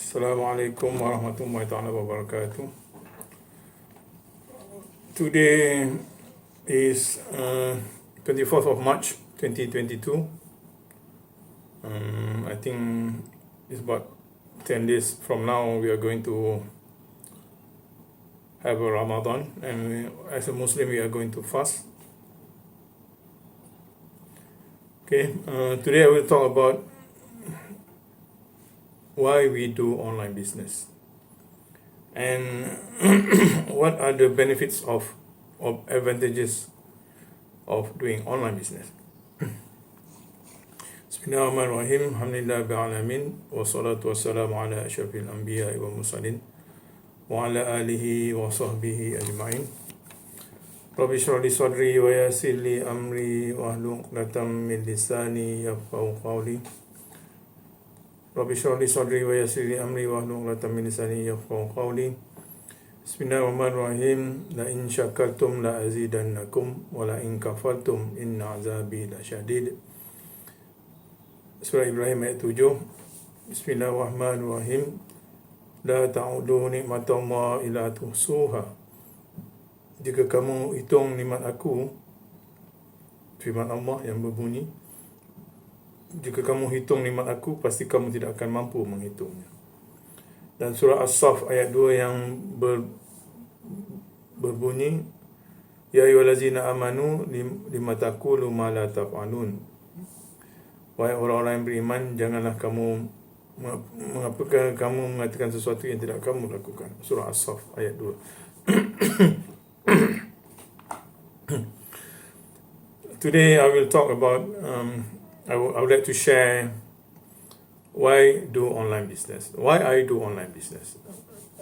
Assalamualaikum warahmatullahi taala wabarakatuh. Today is 24th of March 2022. I think it's about 10 days from now we are going to have a Ramadan, and as a Muslim we are going to fast. Okay, today I will talk about why we do online business and what are the benefits of advantages of doing online business. Bismillahirrahmanirrahim. Alhamdulillah rabbil alamin wassalatu wassalamu ala asyrafil anbiya'i wal mursalin wa ala alihi wa sahbihi ajma'in. Rabbi shrah li sadri wa yassir li amri wa hlul 'uqdatam min lisani yafqahu qawli. Rabbi shrah li sadri wa yassir li amri wa hlul 'uqdatam min lisani yafqahu qawli. Bismillahirrahmanirrahim. La in syakartum la azidannakum wa la in kafartum inna azabi lasyadid. Surah Ibrahim ayat 7. Bismillahirrahmanirrahim. La ta'udu ni'matallahi ila tuhsuha. Jika kamu hitung nikmat aku, firman Allah yang berbunyi, jika kamu hitung nikmat aku, pasti kamu tidak akan mampu menghitungnya. Dan surah As-Saff ayat 2 yang berbunyi, Ya ayyuhallazina amanu lima taqulu ma la taf'alun. Wahai orang-orang yang beriman, janganlah kamu mengapakah kamu mengatakan sesuatu yang tidak kamu lakukan. Surah As-Saff ayat 2. Today I will talk about I would like to share why do online business. Why I do online business.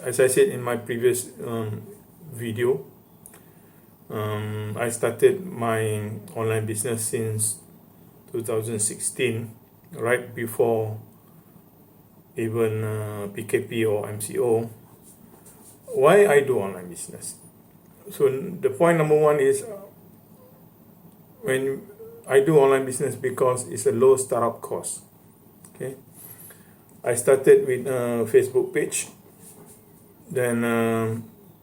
As I said in my previous video, I started my online business since 2016, right before even PKP or MCO. Why I do online business? So the point number one is when I do online business because it's a low startup cost. Okay, I started with a Facebook page, then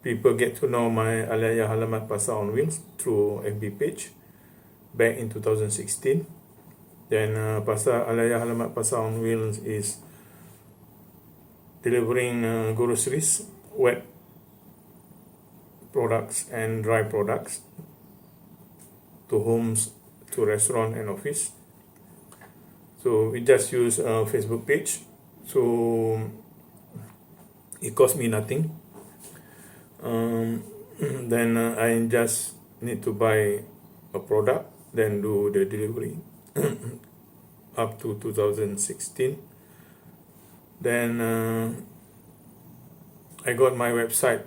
people get to know my alyahyahalalmart on wheels through FB page back in 2016. Then pasar alyahyahalalmart on wheels is delivering groceries, wet products and dry products to homes, to restaurant and office. So we just use a Facebook page, so it cost me nothing. Then I just need to buy a product, then do the delivery up to 2016. Then I got my website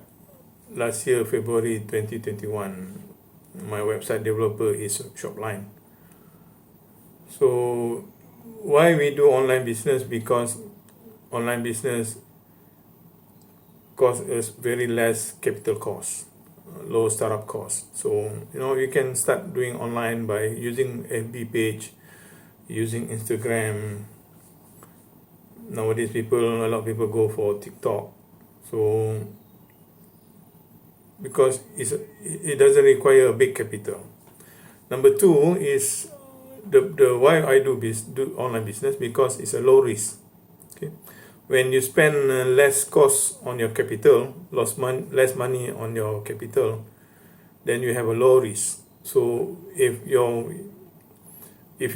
last year, February 2021. My website developer is Shopline. So why we do online business? Because online business costs us very less capital cost, low startup cost. So you can start doing online by using FB page, using Instagram. Nowadays a lot of people go for TikTok. So because it doesn't require a big capital. Number two is the why I do online business, because it's a low risk. Okay, when you spend less cost on your capital, less money on your capital, then you have a low risk. So if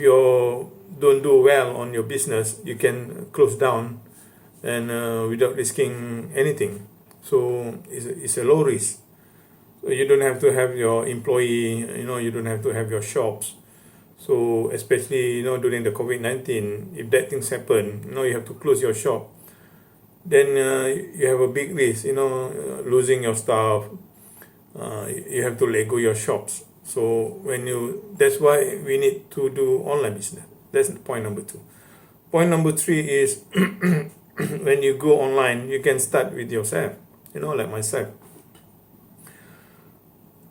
you don't do well on your business, you can close down and without risking anything. So it's a low risk. So you don't have to have your employee, you don't have to have your shops. So especially during the COVID-19, if that things happen, you have to close your shop, then you have a big risk, losing your staff. You have to let go your shops. So that's why we need to do online business. That's point number two. Point number three is when you go online, you can start with yourself. Like myself.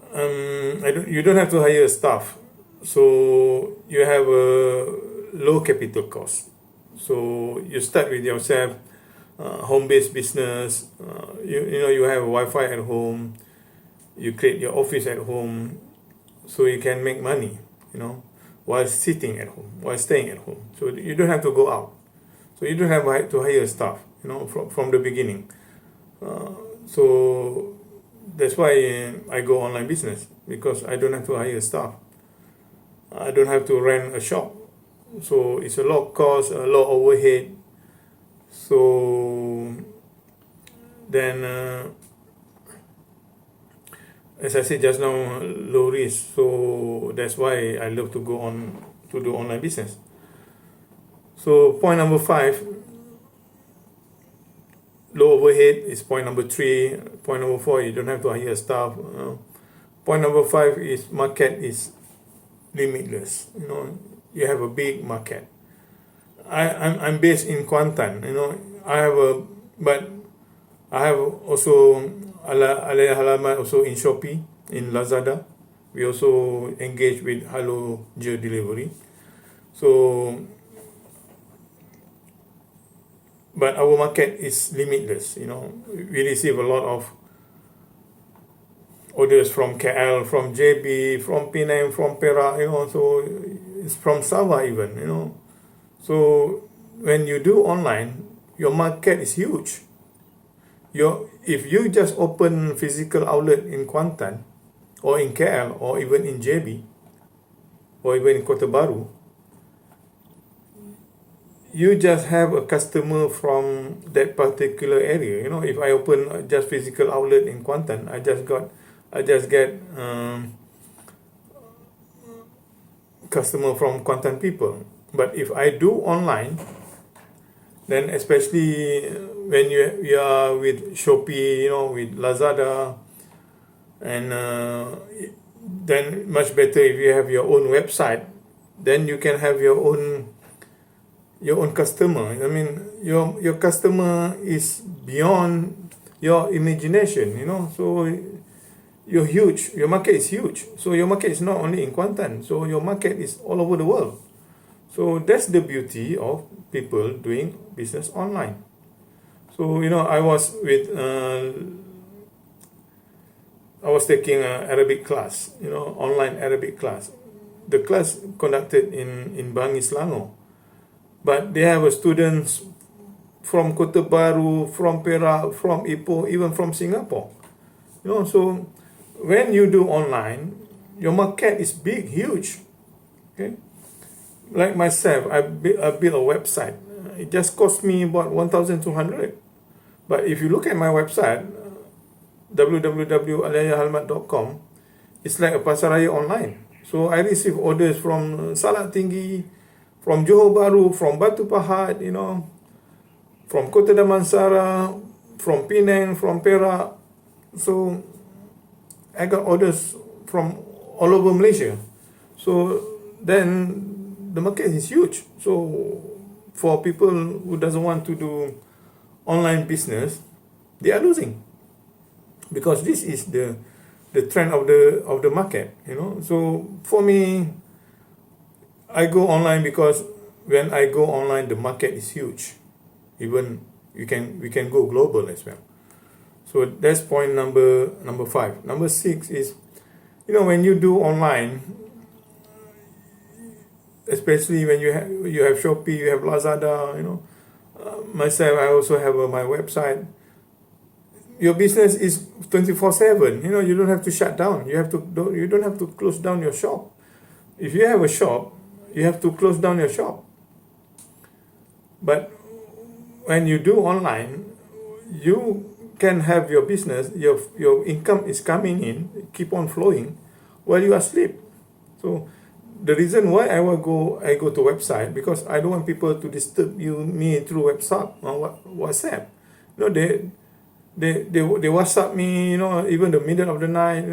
You don't have to hire staff, so you have a low capital cost. So you start with yourself. home-based business. You have Wi-Fi at home. You create your office at home, so you can make money. While sitting at home, while staying at home. So you don't have to go out. So you don't have to hire staff. From the beginning. So that's why I go online business, because I don't have to hire staff. I don't have to rent a shop. So it's a lot of cost, a lot of overhead. So then, as I said just now, low risk. So that's why I love to go on to do online business. So point number 5, low overhead is point number 3. Point number 4, you don't have to hire staff. Point number 5 is market is limitless. You have a big market. I'm based in Kuantan. I have also alyahyahalalmart also in Shopee, in Lazada. We also engage with Hello J delivery. So, but our market is limitless. We receive a lot of orders from KL, from JB, from Penang, from Perak. So it's from Sabah even. So when you do online, your market is huge. If you just open physical outlet in Kuantan, or in KL, or even in JB, or even in Kota Baru, you just have a customer from that particular area. If I open just physical outlet in Kuantan, I just get customer from Kuantan people. But if I do online, then especially when you are with Shopee, with Lazada, and then much better if you have your own website, then you can have your own customer. Your customer is beyond your imagination. So you're huge. Your market is huge. So your market is not only in Kuantan. So your market is all over the world. So that's the beauty of people doing business online. So I was taking an Arabic class, online Arabic class. The class conducted in Bangi, Selangor, but they have students from Kota Baru, from Perak, from Ipoh, even from Singapore. So when you do online, your market is big, huge. Okay. Like myself, I built a website. It just cost me about 1,200. But if you look at my website, www.alyahyahalalmart.com, it's like a pasaraya online. So I receive orders from Salak Tinggi, from Johor Bahru, from Batu Pahat, from Kota Damansara, from Penang, from Perak. So I got orders from all over Malaysia. So then the market is huge. So for people who doesn't want to do online business, they are losing, because this is the trend of the market. So for me, I go online because when I go online, the market is huge. Even we can go global as well. So that's point number 5. Number 6 is, when you do online, especially when you have Shopee, you have Lazada, myself, I also have my website. Your business is 24/7. You don't have to shut down. You don't have to close down your shop. If you have a shop, you have to close down your shop. But when you do online, you can have your business, your income is coming in, keep on flowing while you are asleep. So the reason why I go to website, because I don't want people to disturb me through WhatsApp. They WhatsApp me, even the middle of the night,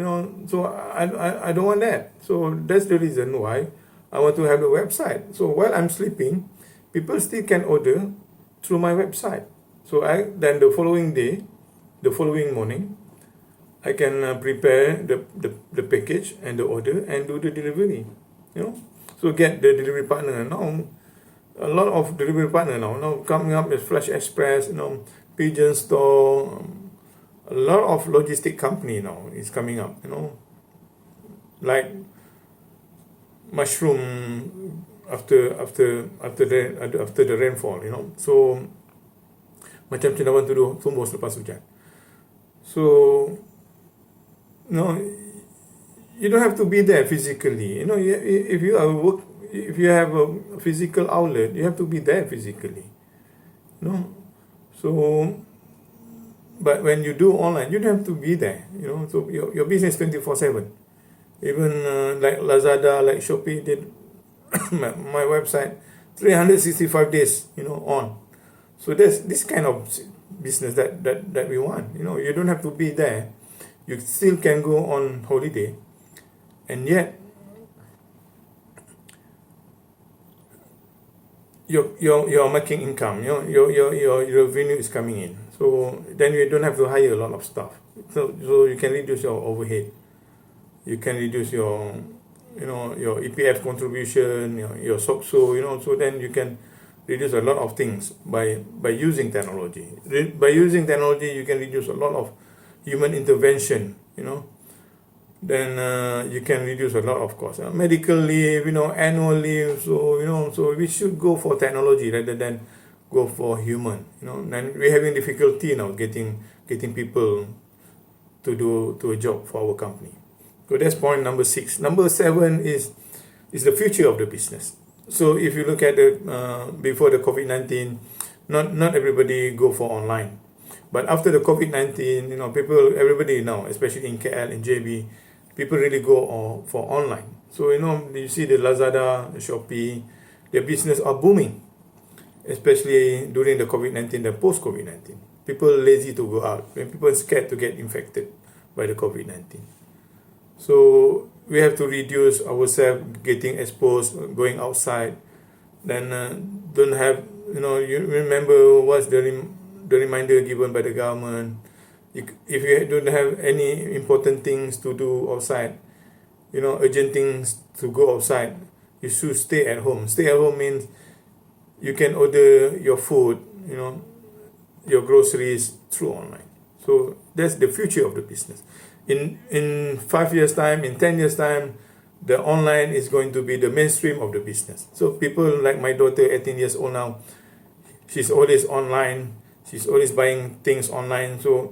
So I don't want that. So that's the reason why I want to have the website. So while I'm sleeping, people still can order through my website. So then the following morning, I can prepare the package and the order and do the delivery. So get the delivery partner. Now a lot of delivery partner now, coming up with Flash Express, Pigeon Store, a lot of logistic company now is coming up, like mushroom after the rainfall, so macam cendawan tuduh tumbuh selepas hujan. So you don't have to be there physically. If you have a physical outlet, you have to be there physically. So, but when you do online, you don't have to be there. So your business 24/7. Even like Lazada, like Shopee did my website 365 days, on. So there's this kind of business that we want. You don't have to be there. You still can go on holiday, and yet you're making income. Your revenue is coming in. So then you don't have to hire a lot of staff. So you can reduce your overhead. You can reduce your your EPF contribution, your SOCSO, so then you can reduce a lot of things by using technology. By using technology, you can reduce a lot of human intervention, then you can reduce a lot of costs. Medical leave, annual leave, so we should go for technology rather than go for human, and we're having difficulty now getting people to do a job for our company. So that's point number 6. Number 7 is the future of the business. So if you look at the before the COVID-19, not everybody go for online, but after the COVID-19, everybody now, especially in KL and JB, people really go for online. So you see the Lazada, the Shopee, their business are booming, especially during the COVID-19, the post-COVID-19. People lazy to go out, when people are scared to get infected by the COVID-19. So we have to reduce ourselves getting exposed, going outside. Then don't have, you remember what's the reminder given by the government. If you don't have any important things to do outside, urgent things to go outside, you should stay at home. Stay at home means you can order your food, your groceries through online. So that's the future of the business. In 5 years' time, in 10 years' time, the online is going to be the mainstream of the business. So people like my daughter, 18 years old now, she's always online. She's always buying things online. So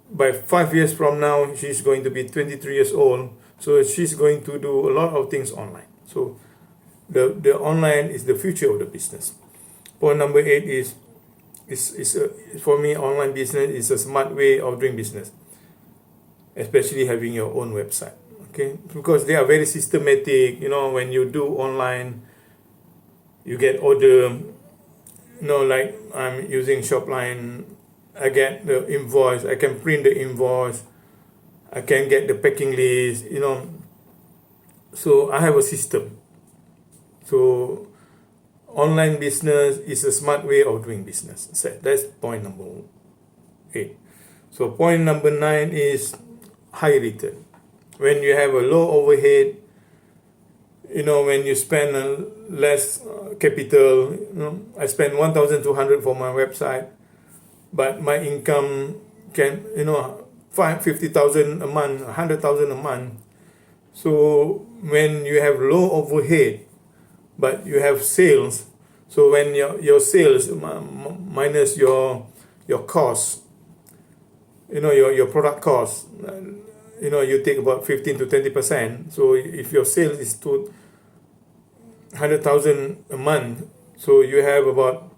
by 5 years from now, she's going to be 23 years old. So she's going to do a lot of things online. So the online is the future of the business. Point number 8 is for me, online business is a smart way of doing business, especially having your own website, okay? Because they are very systematic. When you do online, you get order, like I'm using Shopline, I get the invoice, I can print the invoice, I can get the packing list, so I have a system. So online business is a smart way of doing business. So that's point number 8. So point number 9 is high return. When you have a low overhead, when you spend less capital, I spend 1,200 for my website, but my income can, 50,000 a month, 100,000 a month. So when you have low overhead, but you have sales, so when your sales minus your cost, your product cost, you take about 15 to 20%. So if your sales is to 100,000 a month, so you have about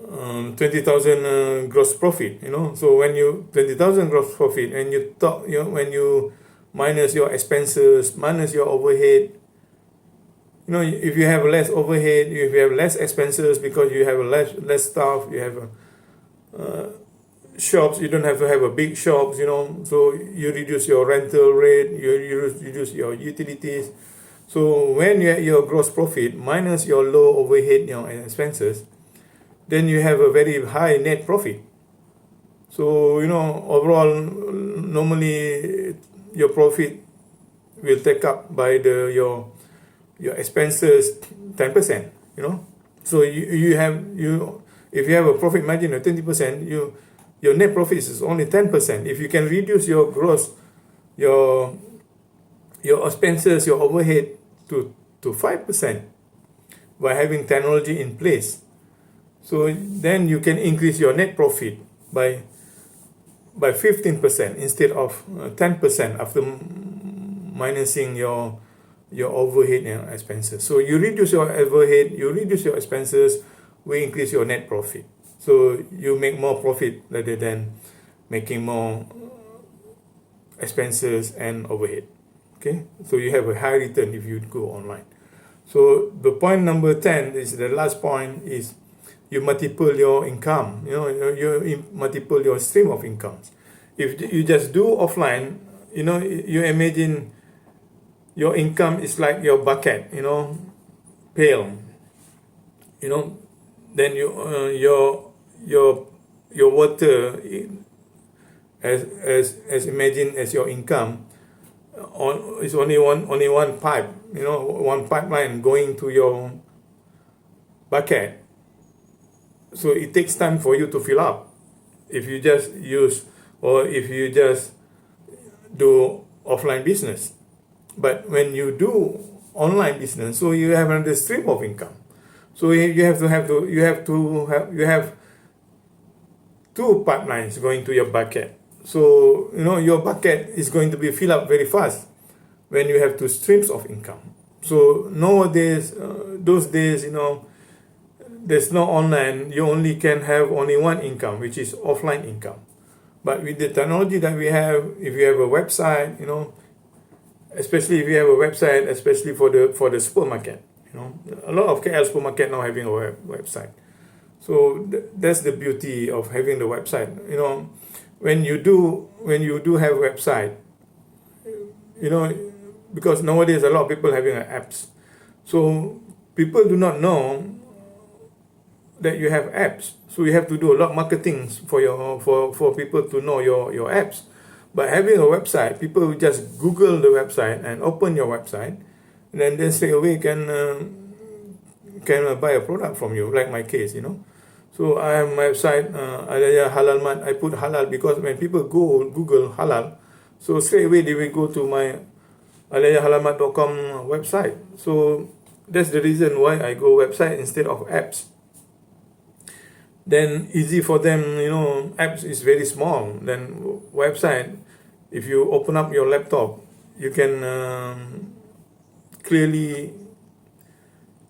20,000 gross profit. So when you 20,000 gross profit, and you talk, when you minus your expenses, minus your overhead, if you have less overhead, if you have less expenses because you have less staff, you have shops, you don't have to have a big shops, so you reduce your rental rate, you reduce your utilities. So when you have your gross profit minus your low overhead, and expenses, then you have a very high net profit. So overall, normally your profit will take up by your your expenses 10%, you know. So if you have a profit margin of 20%, your net profit is only 10%. If you can reduce your your expenses, your overhead to 5% by having technology in place, so then you can increase your net profit by 15% instead of 10% after minusing your overhead and expenses. So you reduce your overhead, you reduce your expenses, we increase your net profit. So you make more profit rather than making more expenses and overhead. Okay, so you have a high return if you go online. So the point number 10 is the last point, is you multiple your income. You multiple your stream of incomes. If you just do offline, you imagine your income is like your bucket, pail, then your water, as imagine as your income, it's only one pipe, one pipeline going to your bucket. So it takes time for you to fill up if you just use, or if you just do offline business. But when you do online business, so you have another stream of income. So you have two pipelines going to your bucket. So your bucket is going to be filled up very fast when you have two streams of income. So nowadays, those days, there's no online. You only can have only one income, which is offline income. But with the technology that we have, if you have a website, especially if you have a website, especially for the supermarket, a lot of KL supermarket now having a website. So that's the beauty of having the website. When you do have a website, because nowadays a lot of people having apps, so people do not know that you have apps. So you have to do a lot of marketing for people to know your apps. But having a website, people will just Google the website and open your website, and then they straight away can buy a product from you, like my case, So I have my website, alyahyahalalmart. I put halal because when people go Google halal, so straight away they will go to my alyahyahalalmart.com website. So that's the reason why I go website instead of apps. Then easy for them, apps is very small. Then website, if you open up your laptop, you can clearly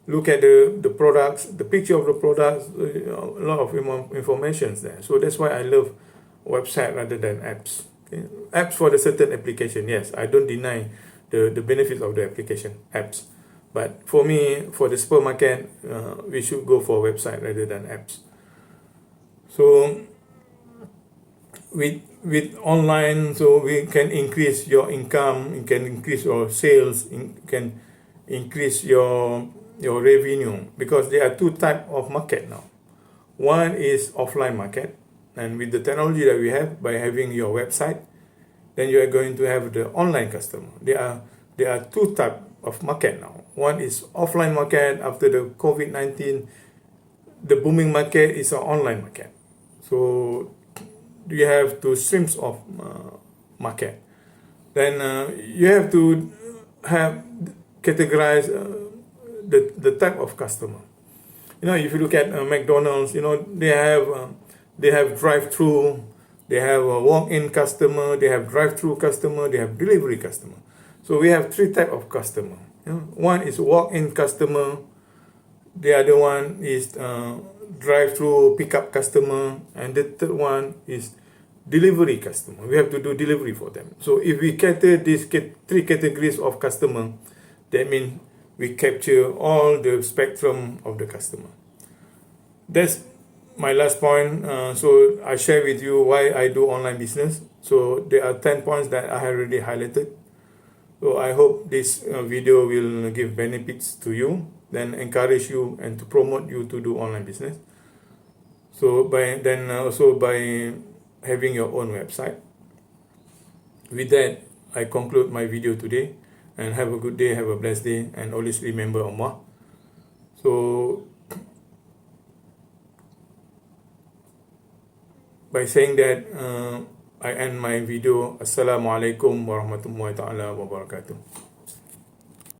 look at the products, the picture of the products, a lot of information there. So that's why I love website rather than apps. Okay? Apps for the certain application, yes, I don't deny the benefits of the application, apps. But for me, for the supermarket, we should go for website rather than apps. So with online, so we can increase your income, you can increase your sales, can increase your revenue, because there are two types of market now. One is offline market, and with the technology that we have, by having your website, then you are going to have the online customer. There are two types of market now. One is offline market. After the COVID-19, the booming market is an online market. So you have two streams of market. Then you have to have categorize the type of customer. If you look at McDonald's, they have drive-through, they have a walk-in customer, they have drive-through customer, they have delivery customer. So we have three types of customer. One is walk-in customer, the other one is drive-through pickup customer, and the third one is delivery customer. We have to do delivery for them. So if we cater these three categories of customer, that means we capture all the spectrum of the customer. That's my last point. So I share with you why I do online business. So there are 10 points that I have already highlighted. So I hope this video will give benefits to you, then encourage you and to promote you to do online business. So by having your own website. With that, I conclude my video today. and have a good day, have a blessed day, and always remember Allah. So by saying that, I end my video. Assalamualaikum warahmatullahi taala wabarakatuh.